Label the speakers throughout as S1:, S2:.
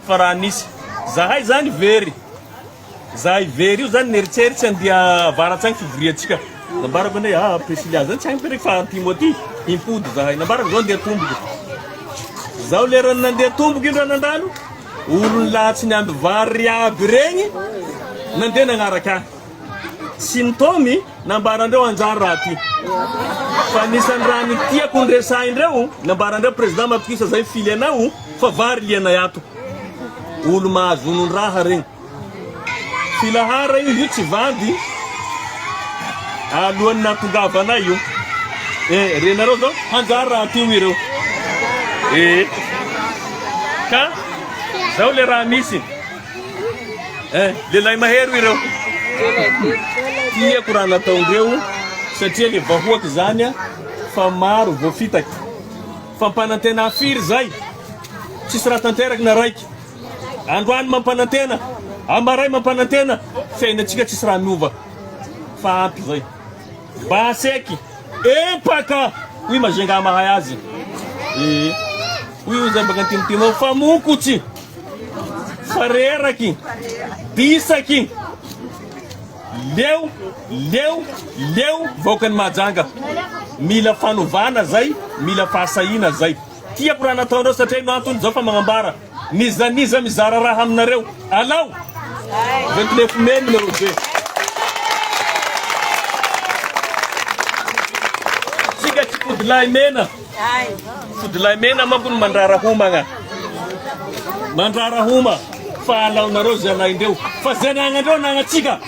S1: fa raha nisy zahay zany very zahay very io zany neritseritsy andia avaratsagny fivoriatsika nambarako ndray Priscilla zany tsy haiko fa Timothy impody zahay nambarako zao ndeha tomboky zao lerany nandeha tomboky indro anandalo olony lahatsy ny amby vary aby regny nandeha nagnaraka sy nitomy nambarandreo anjary raha ty fa nisan'ny raha nitiako nresaindreo nambarandreo président mapikisa zay fily anao fa vary liana yato olo mahazonon raha regny filahara io tsy vandy alohan'ny natongavanay io renareo zao anjary raha ty ireo ka zao le raha misy lehilahy mahery ireo tiako raha nataondreo satria le vahoaky zany fa maro voafitaky fampanantena firy zay tsisy raha tanteraky na raiky androany mampanantena amaray mampanantena fiainatsika tsisy raha miova fa ampy zay baseky epaka hoy mazenga mahay azy hoy zay baka timotimo fa mokotsy fa reraky disaky leo vaokany majanga mila fanovana zay mila fahasahina zay tiako raha nataondreo satria no antony zao fa magnambara nizaniza mizara raha aminareo alao 29 mai numéro 2 tsika tsy fodilahy mena fodilahy mena manko no mandrara homagna mandrara homa fa alaonareo zanaindreo fa zanagnandreo nagnatsika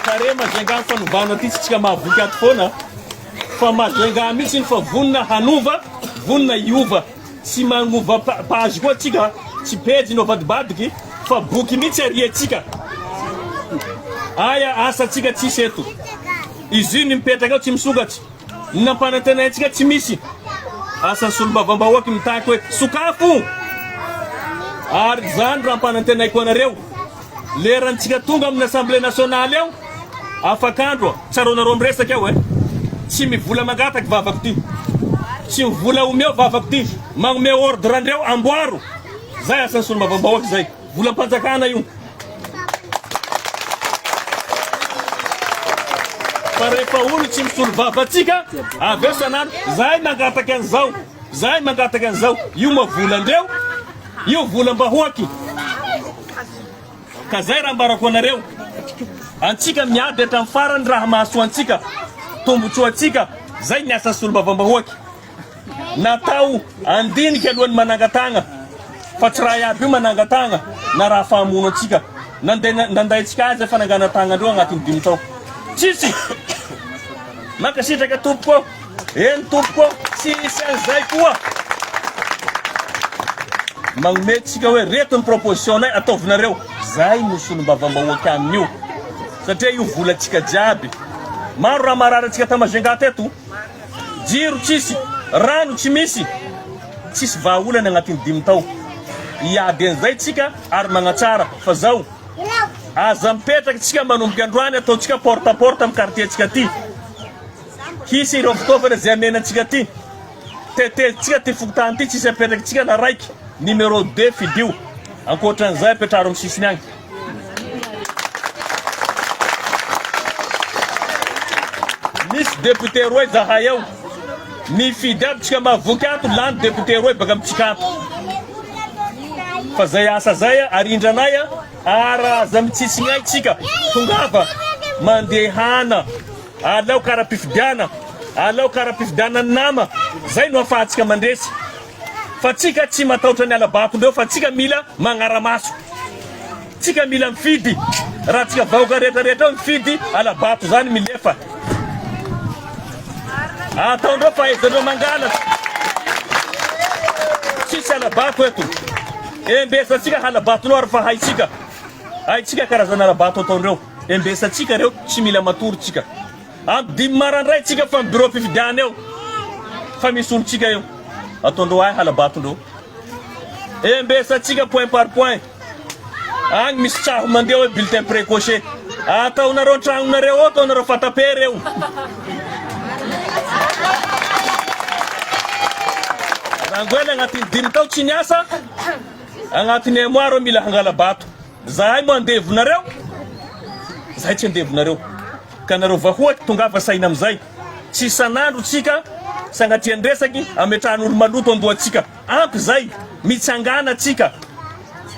S1: kare mazenga fanovana ty tsika mahavoky ato foana fa mazenga mihitsy fa vonina hanova vonina iova tsy magnova page koa tsika tsy pejy no vadibadiky fa boky mihitsy ariatsika aya asa tsika tsisy eto izy io mipetraka ao tsy misokatsy nampanantenaitsika tsy misy asa solom-bavambahoaky mitaky hoe sokafo ary zany raha mpanantenaiko anareo lerantsika tonga amin'ny assemblée nationale eo afakandro tsaronareo miresaky ao tsy mivola mangataky vavako ty tsy mivola omeo vavako ty magnome ordre andreo amboaro zay asan'ny solom-bavambahoaky zay vola mpanjakana io fa rehefa olo tsy misolo vavatsika aveo sanandro zahay mangataky an'izao zahay mangataky an'izao io mavola andreo io volam-bahoaky ka zay raha mbarako anareo antsika miady hatramin'ny farany raha mahasoa antsika tombotsoa antsika zay ny asan'ny solom-bavambahoaky natao andiniky alohan'ny manangatagna fa tsy raha iaby io manangatagna na raha fahamono antsika nandaitsika azy fananganatagna andreo agnatin'ny 5 tao tsisy makasitraka tompoko eny tompoko tsisy an'izay koa magnome tsika hoe reto ny proposition nay ataovinareo zay no solom-bavambahoaky amin'io satria io volatsika jiaby maro raha mararatsika tamazenga teto jiro tsisy rano tsy misy tsisy vahaolany agnatin'ny 5 tao iady an'izay tsika ary magnatsara fa zao aza mipetraky tsika manomboky androany ataotsika porte à porte amin'ny quartier tsika ty hisy ireo fitaovana zay amenatsika ty tetezitsika ty fokotany ty tsisy apetraky tsika na raiky numéro 2 fidio ankoatran'izay apetraro amin'ny sisiny agny misy député roy zahay ao mifidy aby tsika mahavoky ato lany député roy baka amitsika ato fa zay asa zay arindranay ara aza mitsisignay tsika tongava mandehana alao karapifidiana alao karapifidiana ny nama zay no afahantsika mandresy fa tsika tsy matahotra ny alabatondreo fa tsika mila magnaramaso tsika mila mifidy raha tsika vahoaka rehetrarehetra mifidy alabato zany milefa ataondreo fa ezandreo mangala tsisy alabato eto embesatsika halabatonao ary fa haitsika karazana alabato ataondreo embesatsika reo tsy mila matory tsika amin'ny 5 marandray tsika fa bureau fifidiana eo fa misy olo tsika eo ataondreo ay halabatondreo embesatsika point par point agny misy tsaho mandeha hoe bulletin précoché ataonareo tragnonareo ataonareo fatape reo Rangoela agnatin'ny 5 tao tsy niasa. Agnatin'ny moaro mila hangala bato. Zahay mo andevonareo. Zahay tsy andevonareo. Ka nareo vahoaka tongava saina amizay. Tsy isan'andro tsika sangatria andresaky ametrahan'olo maloto andohatsika. Ampy zay mitsangana tsika.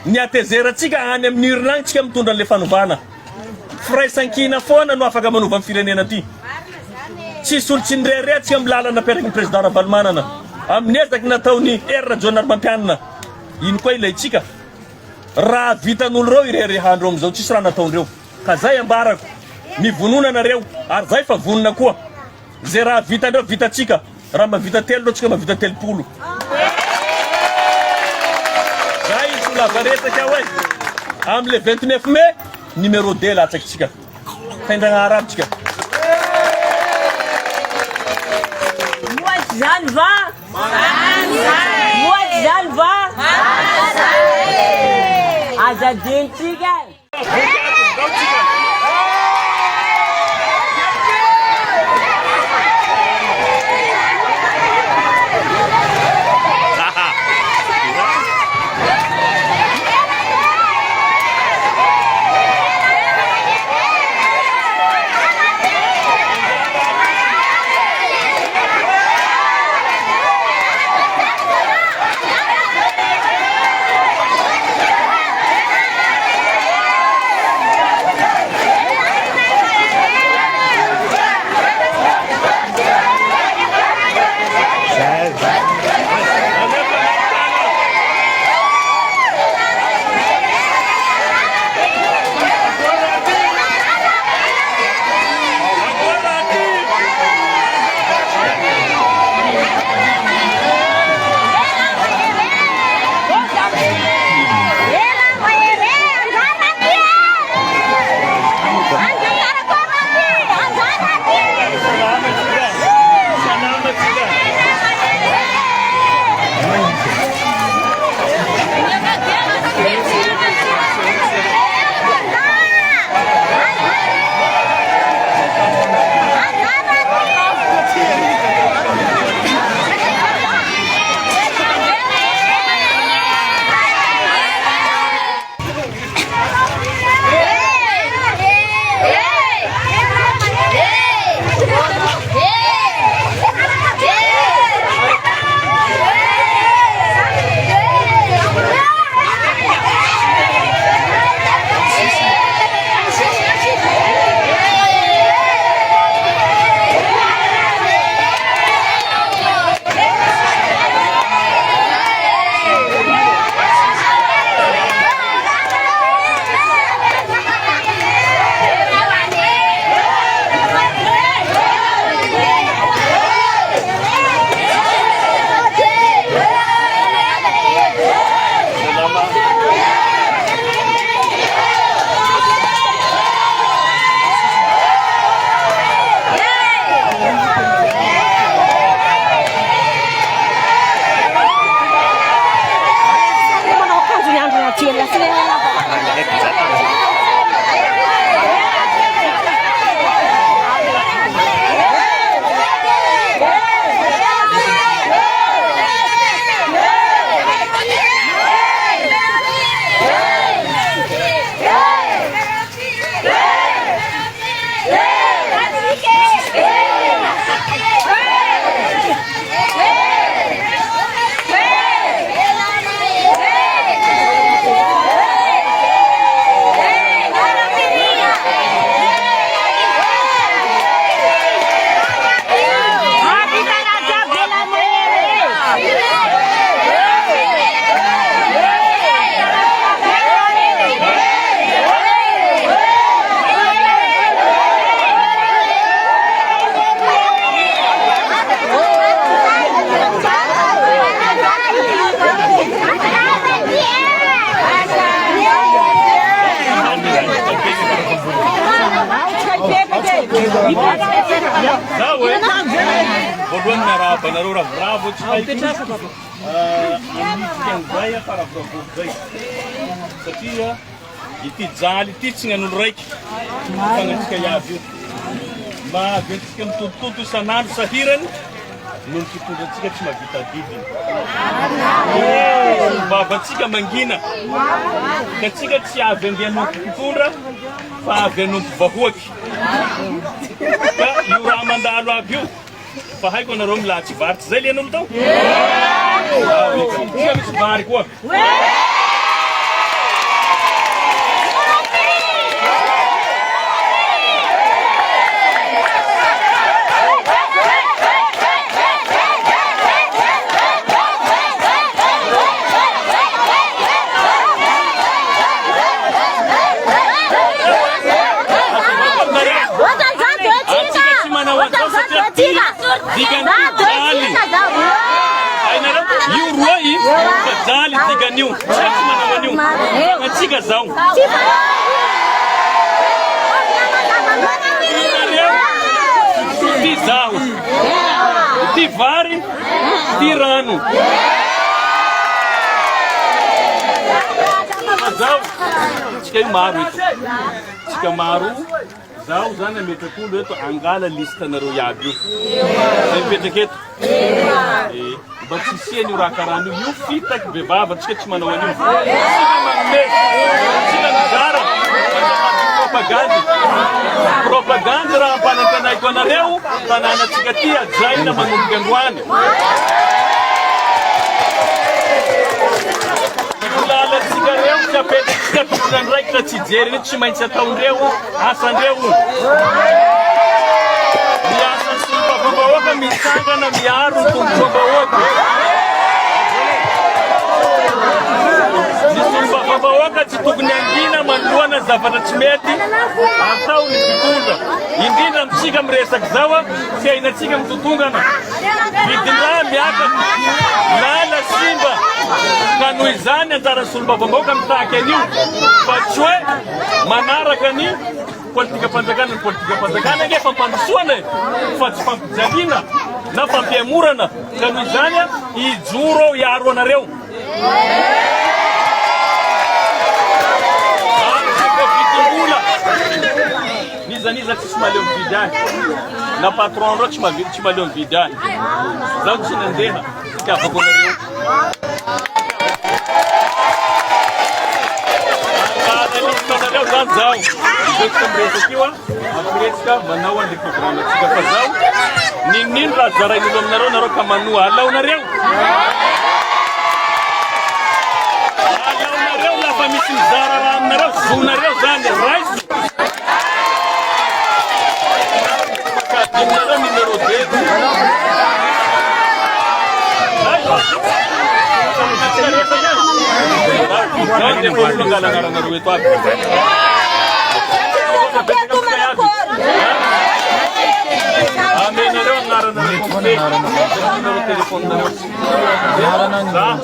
S1: Ny atezeratsika any amin'ny Irlande tsika mitondra an'le fanovana. Firaisankina foana no afaka manova amin'ny firenena ty. Tsisy olo tsindrere tsika amin'ny lalana aperaky ny président Ravalomanana. Amin'ny ezaky nataony R John Mampianina. Ino koa ilaitsika? Raha vitan'olo reo irerehandreo amizao tsisy raha nataondreo. Ka zay ambarako. Mivonona nareo ary zay fa vonona koa. Zay raha vitandreo vitatsika. Raha mavita telo reo tsika mavita 30. Zay la varesaka hoe amle 29 mai numéro 2 latsakitsika. Taindragna arabitsika.
S2: Moite zany va? Moite zany va? Azadintsika.
S1: Voalohany miarahaba nareo ravoravo tsy haiko zay faravoravoko zay satria ity jaly ity tsy gnan'olo raiky fagnatsika iaby io mahaventsika mitotototo isan'andro sahirany noho ny fitondratsika tsy mahavita didiny vavatsika mangina ka tsika tsy avy andeha nompo mpitondra fa avy anompo vahoaky ka io raha mandalo aby io fa haiko anareo milatsy vary tsy zay lian'olo tao tsika misy vary koa Fadhali tiganio, chati manawanio, ngachiga zao. Ti zao, ti vari, ti rano. Zao, chika maru itu, chika maru. Zao zana metakulu itu anggala lista naro yabu. Sempeteketu. Batsisia ni rakaranu yu fitak bebaba tsika manawani. Tsika nazara. Propaganda raha panakana iko nareo tanana tsika tia jaina manungandwani. Lala tsika reo kapete tsika tukandrai tsy jery tsy maintsy ataondreo asandreo. Babaoka misangana miaro tombaoka. Babaoka tsy tokony angina manoloana zavatra tsy mety atao ny mpitondra. Indrindra amitsika miresaky zao tsy hainatsika mitotongana. Vidindraha miakatra lala simba ka noho izany anjara-solom-babaoka mitaky an'io fa tsy hoe manaraka ny politika panjakana ngefa mpandrosoana fa tsy fampijaliana na fampiamorana ka noho izany ijoro iaro anareo. Niza tsisy maleo mividy any na patron reo tsy maleo mividy any zaho tsy nandeha tiavako anareo. Zao Dr. Mresakiwa apreska manao ande programa tsika fa zao ninin raha zarain'olo aminareo nareo ka manoa alaonareo lafa misy mizara raha aminareo zonareo zany raiso makadinareo numero 2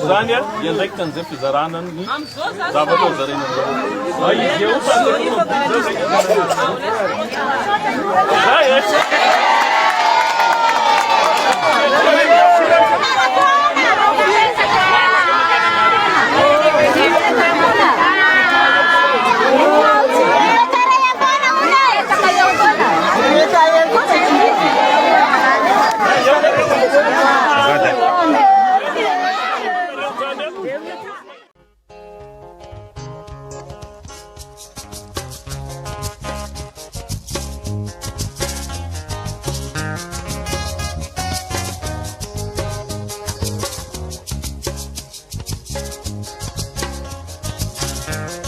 S1: Zania yang kan zef zaranan ni zabato zarina ai eu
S3: Thank you.